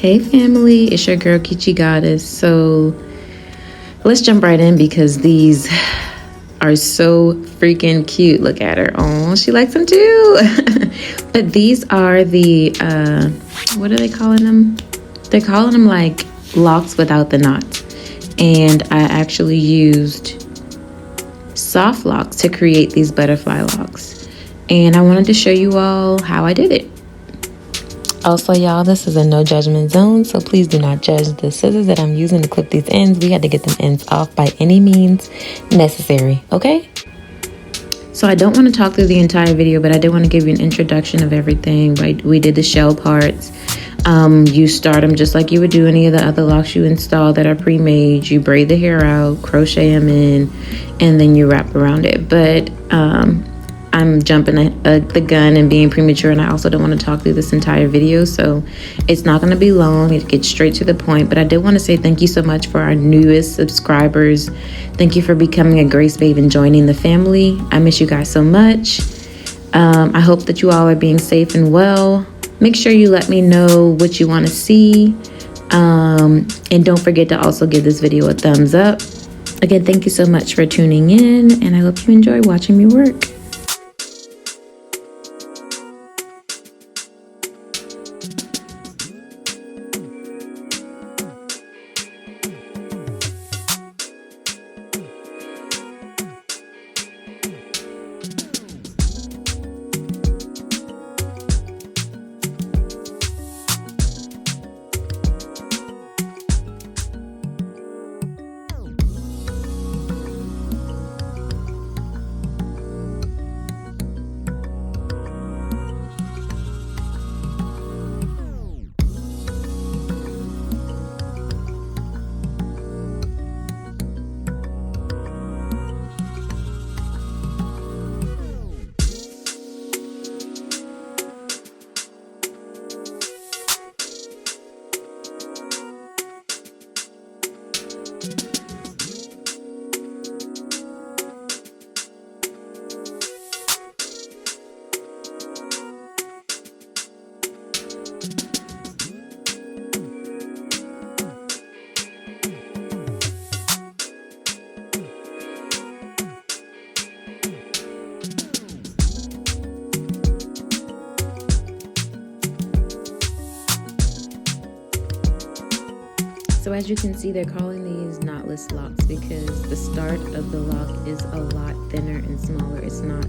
Hey family, it's your girl Kichi Goddess. So let's jump right in because these are so freaking cute. Look at her. Oh, she likes them too. But these are the what are they calling them? They're calling them like locks without the knots. And I actually used soft locks to create these butterfly locks. And I wanted to show you all how I did it. Also, y'all, this is a no judgment zone, so please do not judge the scissors that I'm using to clip these ends. We had to get them ends off by any means necessary, okay? So I don't want to talk through the entire video, but I did want to give you an introduction of everything. Right? We did the shell parts. You start them just like you would do any of the other locks you install that are pre-made. You braid the hair out, crochet them in, and then you wrap around it. But I'm jumping the gun and being premature, and I also don't want to talk through this entire video, so it's not going to be long. It gets straight to the point, but I did want to say thank you so much for our newest subscribers. Thank you for becoming a Grace Babe and joining the family. I miss you guys so much. I hope that you all are being safe and well. Make sure you let me know what you want to see, and don't forget to also give this video a thumbs up. Again, thank you so much for tuning in, and I hope you enjoy watching me work. So as you can see, they're calling these knotless locks because the start of the lock is a lot thinner and smaller. It's not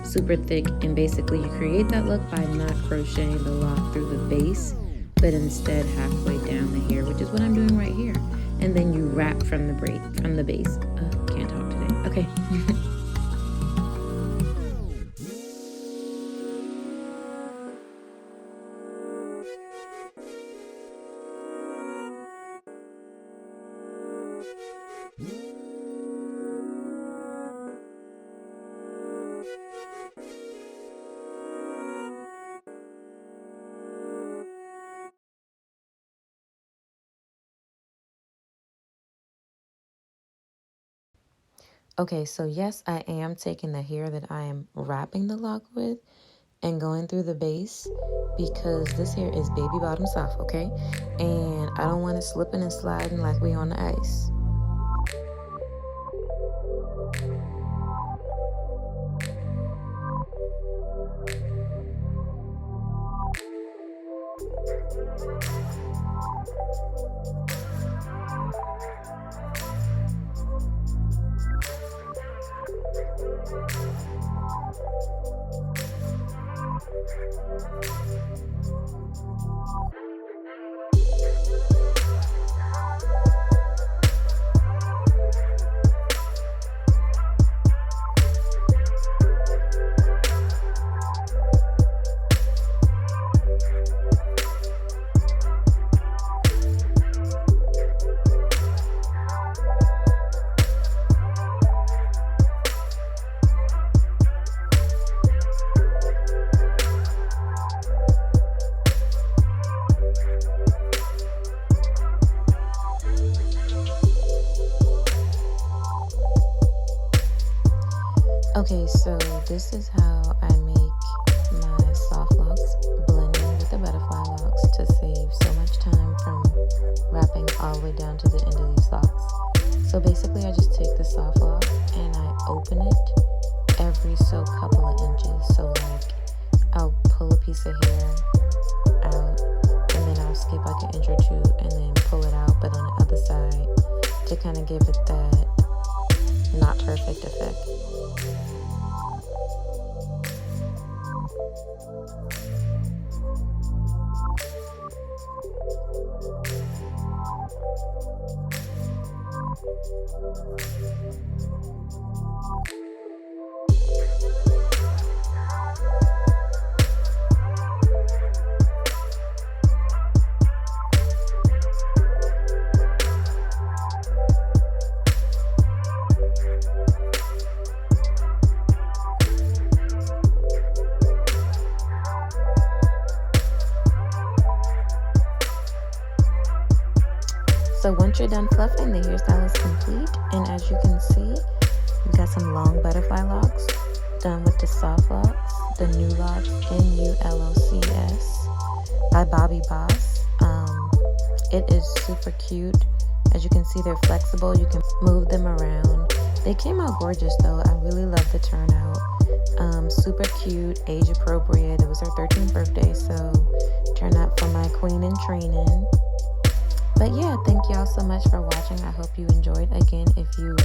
super thick, and basically you create that look by not crocheting the lock through the base, but instead halfway down the hair, which is what I'm doing right here. And then you wrap from the base. Can't talk today. Okay. Okay, so yes, I am taking the hair that I am wrapping the lock with and going through the base because this hair is baby bottom soft, okay? And I don't want it slipping and sliding like we on the ice. Okay, so this is how I make my soft locks blending with the butterfly locks to save save so much time from wrapping all the way down to the end of these locks. So basically I just take the soft lock and I open it every so couple of inches. So like I'll pull a piece of hair out and then I'll skip like an inch or two and then pull it out, but on the other side to kind of give it that not perfect effect. So once you're done fluffing, the hairstyle is complete, and as you can see, you've got some long butterfly locks done with the soft locks, the new locks, NULOCS by Bobbi Boss. It is super cute. As you can see, they're flexible. You can move them around. They came out gorgeous though. I really love the turnout. Super cute, age appropriate. It was her 13th birthday, so turn up for my queen in training. But yeah, thank y'all so much for watching. I hope you enjoyed. Again, if you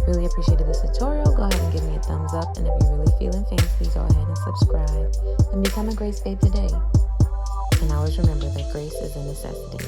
really appreciated this tutorial, go ahead and give me a thumbs up. And if you're really feeling fancy, go ahead and subscribe and become a Grace Babe today. And always remember that grace is a necessity.